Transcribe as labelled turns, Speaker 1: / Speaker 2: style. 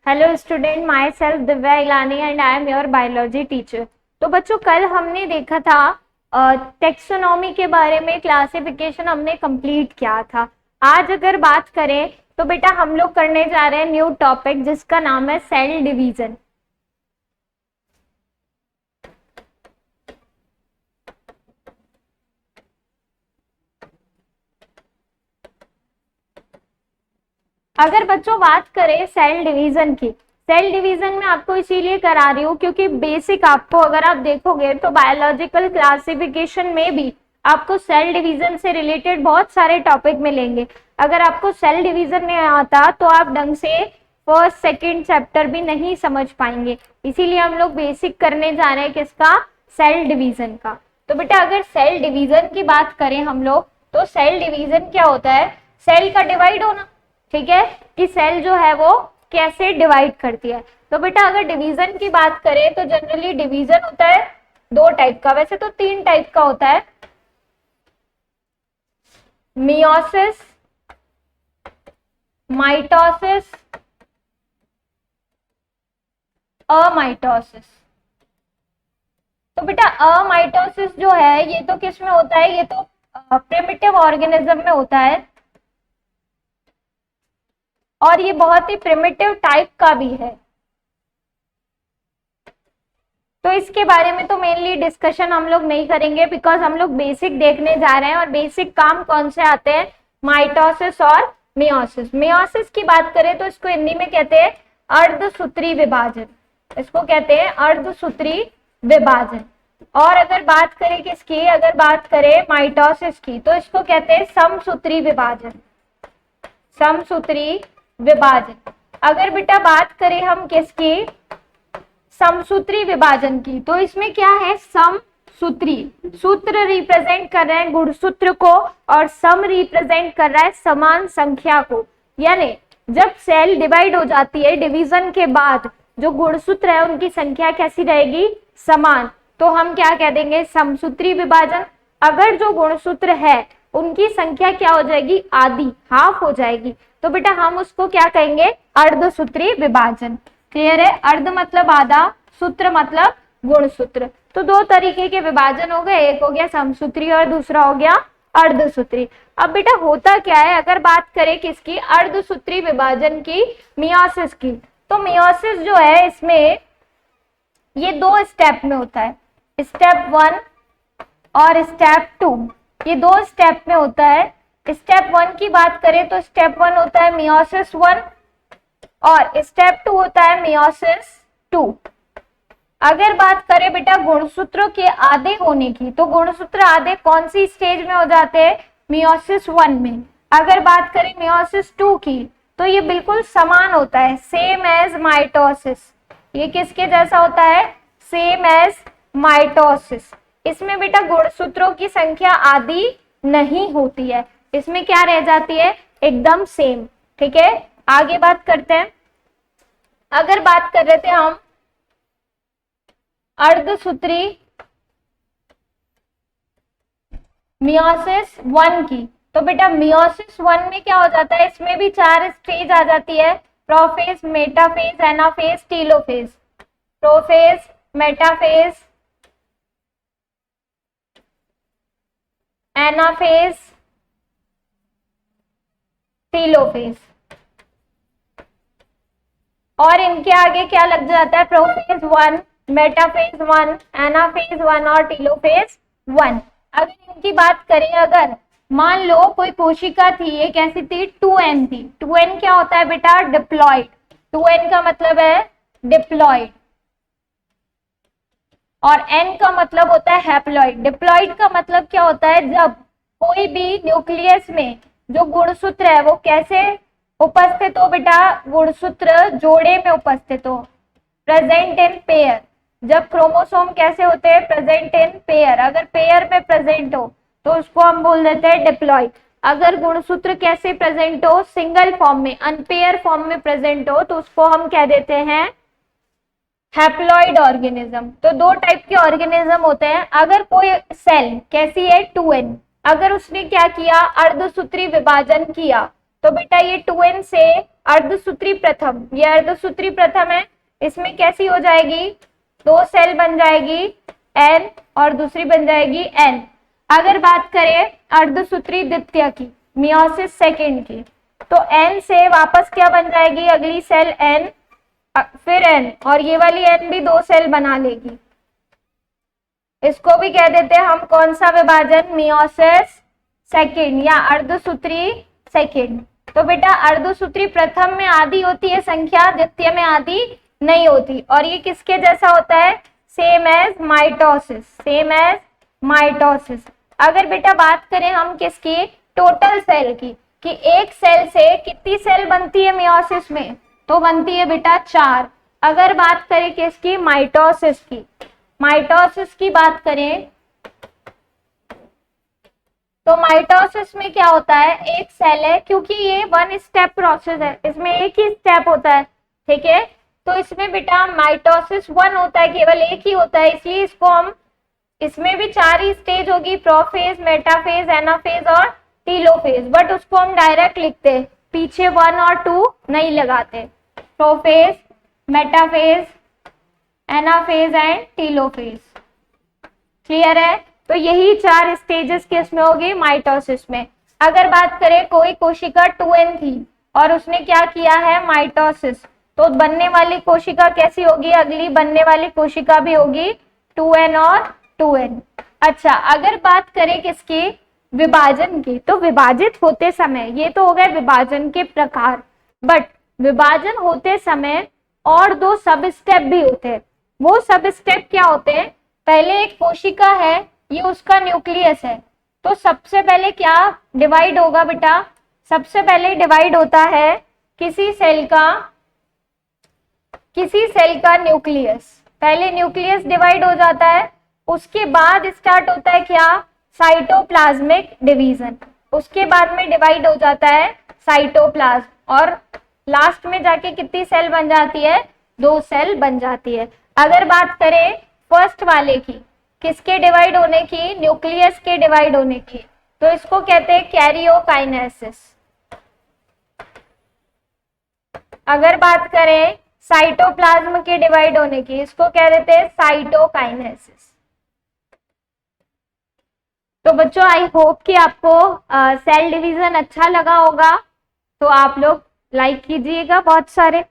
Speaker 1: Hello student, myself Divya Ilani and I am your biology teacher. तो बच्चों, कल हमने देखा था टेक्सोनॉमी के बारे में, क्लासिफिकेशन हमने कंप्लीट किया था। आज अगर बात करें तो बेटा हम लोग करने जा रहे हैं न्यू टॉपिक जिसका नाम है सेल डिवीजन। अगर बच्चों बात करें सेल डिवीजन की, सेल डिवीजन में आपको इसीलिए करा रही हूँ क्योंकि बेसिक आपको अगर आप देखोगे तो बायोलॉजिकल क्लासिफिकेशन में भी आपको सेल डिवीजन से रिलेटेड बहुत सारे टॉपिक मिलेंगे। अगर आपको सेल डिवीजन नहीं आता तो आप ढंग से फर्स्ट सेकंड चैप्टर भी नहीं समझ पाएंगे। इसीलिए हम लोग बेसिक करने जा रहे हैं किसका, सेल डिवीजन का। तो बेटा अगर सेल डिवीजन की बात करें हम लोग, तो सेल डिवीजन क्या होता है? सेल का डिवाइड होना, ठीक है, कि सेल जो है वो कैसे डिवाइड करती है। तो बेटा अगर डिवीजन की बात करें तो जनरली डिवीजन होता है दो टाइप का, वैसे तो तीन टाइप का होता है, मियोसिस, माइटोसिस, अमाइटोसिस। तो बेटा अमाइटोसिस जो है ये तो किस में होता है? ये तो प्रिमिटिव ऑर्गेनिज्म में होता है और ये बहुत ही प्रिमिटिव टाइप का भी है। तो इसके बारे में तो मेनली डिस्कशन हम लोग नहीं करेंगे बिकॉज हम लोग बेसिक देखने जा रहे हैं। और बेसिक काम कौन से आते हैं? माइटोसिस और मियोसिस। मियोसिस की बात करें तो इसको हिंदी में कहते हैं अर्धसूत्री विभाजन। इसको कहते हैं अर्धसूत्री विभाजन। और अगर बात करें किसकी, अगर बात करें माइटोसिस की, तो इसको कहते हैं समसूत्री विभाजन। समसूत्री विभाजन। अगर बेटा बात करें हम किसकी, समसूत्री विभाजन की, तो इसमें क्या है? समसूत्री, सूत्र रिप्रेजेंट कर रहे हैं गुणसूत्र को और सम रिप्रेजेंट कर रहा है समान संख्या को। यानी जब सेल डिवाइड हो जाती है डिवीजन के बाद जो गुणसूत्र है उनकी संख्या कैसी रहेगी? समान। तो हम क्या कह देंगे? समसूत्री विभाजन। अगर जो गुणसूत्र है उनकी संख्या क्या हो जाएगी? आधी, हाफ हो जाएगी, तो बेटा हम उसको क्या कहेंगे? अर्धसूत्री विभाजन। क्लियर है? अर्ध मतलब आधा, सूत्र मतलब गुणसूत्र। तो दो तरीके के विभाजन हो गए, एक हो गया समसूत्री और दूसरा हो गया अर्धसूत्री। अब बेटा होता क्या है, अगर बात करें किसकी, अर्धसूत्री विभाजन की, मियोसिस की, तो मियोसिस जो है इसमें ये दो स्टेप में होता है, स्टेप 1 और स्टेप 2। ये दो स्टेप में होता है। स्टेप 1 की बात करें तो स्टेप 1 होता है मियोसिस 1 और स्टेप 2 होता है मियोसिस 2। अगर बात करें बेटा गुणसूत्रों के आधे होने की, तो गुणसूत्र आधे कौन सी स्टेज में हो जाते हैं? मियोसिस 1 में। अगर बात करें मियोसिस 2 की, तो ये बिल्कुल समान होता है, सेम एज माइटोसिस। ये किसके जैसा होता है? Same as mitosis. इसमें बेटा गुणसूत्रों की संख्या आधी नहीं होती है, इसमें क्या रह जाती है? एकदम सेम। ठीक है, आगे बात करते हैं। अगर बात कर रहे थे हम अर्धसूत्री मियोसिस 1 की, तो बेटा मियोसिस 1 में क्या हो जाता है? इसमें भी 4 स्टेज आ जाती है, prophase, metaphase, anaphase, telophase. Prophase, metaphase, anaphase, telophase. और इनके आगे क्या लग जाता है? प्रोफेज 1, मेटाफेज 1, एनाफेज 1 और टीलोफेज 1। अगर इनकी बात करें, अगर मान लो कोई कोशिका थी, ये कैसी थी? 2n थी। 2n क्या होता है बेटा? डिप्लॉइड। 2n का मतलब है डिप्लॉइड और n का मतलब होता है हैप्लॉइड। डिप्लॉइड का मतलब क्या होता है? जब कोई भी न्यूक्लियस में जो गुणसूत्र है वो कैसे उपस्थित हो बेटा? गुणसूत्र जोड़े में उपस्थित हो, प्रेजेंट इन पेयर। जब क्रोमोसोम कैसे होते हैं? Present in pair. अगर पेयर में प्रेजेंट हो तो उसको हम बोल देते हैं डिप्लॉइड। अगर गुणसूत्र कैसे प्रेजेंट हो? सिंगल फॉर्म में, अनपेयर फॉर्म में प्रेजेंट हो, तो उसको हम कह देते हैं हैप्लॉइड ऑर्गेनिज्म। तो दो टाइप के ऑर्गेनिज्म होते हैं। अगर कोई सेल कैसी है? 2n, अगर उसने क्या किया? अर्धसूत्री विभाजन किया, तो बेटा ये 2n से अर्धसूत्री प्रथम, ये अर्धसूत्री प्रथम है, इसमें कैसी हो जाएगी, 2 सेल बन जाएगी N और दूसरी बन जाएगी N। अगर बात करें अर्धसूत्री द्वितीय की, मियोसिस सेकेंड की, तो N से वापस क्या बन जाएगी, अगली सेल N, फिर N, और ये वाली N भी 2 सेल बना लेगी। इसको भी कह देते हैं हम कौन सा विभाजन, मियोसिस सेकेंड या अर्धसूत्री सेकेंड। तो बेटा अर्धसूत्री प्रथम में आधी होती है संख्या, द्वितीय में आधी नहीं होती, और ये किसके जैसा होता है, same as mitosis, same as mitosis. अगर बेटा बात करें हम किसकी, टोटल सेल की, कि एक सेल से कितनी सेल बनती है मियोसिस में, तो बनती है बेटा 4। अगर बात करें किसकी, माइटोसिस की, माइटोसिस की बात करें तो माइटोसिस में क्या होता है, एक सेल है, क्योंकि ये 1 स्टेप प्रोसेस है, इसमें एक ही स्टेप होता है, ठीक है। तो इसमें बेटा माइटोसिस 1 होता है, केवल एक ही होता है, इसलिए इसको हम, इसमें भी 4 ही स्टेज होगी, प्रोफेज, मेटाफेज, एनाफेज और टीलोफेज, बट उसको हम डायरेक्ट लिखते हैं, पीछे 1 और 2 नहीं लगाते, prophase, metaphase, anaphase and telophase. Clear है। तो यही 4 स्टेजेस किसमें होगी, माइटोसिस में। अगर बात करें कोई कोशिका 2n थी और उसने क्या किया है, माइटोसिस, तो बनने वाली कोशिका कैसी होगी, अगली बनने वाली कोशिका भी होगी 2n और 2n। अच्छा, अगर बात करें किसकी, विभाजन की, तो विभाजित होते समय, ये तो हो गए विभाजन के प्रकार, बट विभाजन होते समय और 2 सब स्टेप भी होते हैं। वो सब स्टेप क्या होते हैं, पहले एक कोशिका है, ये उसका न्यूक्लियस है, तो सबसे पहले क्या डिवाइड होगा बेटा, सबसे पहले डिवाइड होता है किसी सेल का न्यूक्लियस, पहले न्यूक्लियस डिवाइड हो जाता है, उसके बाद स्टार्ट होता है क्या, साइटोप्लाज्मिक डिवीजन, उसके बाद में डिवाइड हो जाता है साइटोप्लाज्म, और लास्ट में जाके कितनी सेल बन जाती है, 2 सेल बन जाती है। अगर बात करें फर्स्ट वाले की, किसके डिवाइड होने की, न्यूक्लियस के डिवाइड होने की, तो इसको कहते हैं कैरियोकाइनेसिस। अगर बात करें साइटोप्लाज्म के डिवाइड होने की, इसको कह देते हैं साइटोकाइनेसिस। तो बच्चों आई होप कि आपको सेल डिवीजन अच्छा लगा होगा, तो आप लोग लाइक कीजिएगा बहुत सारे।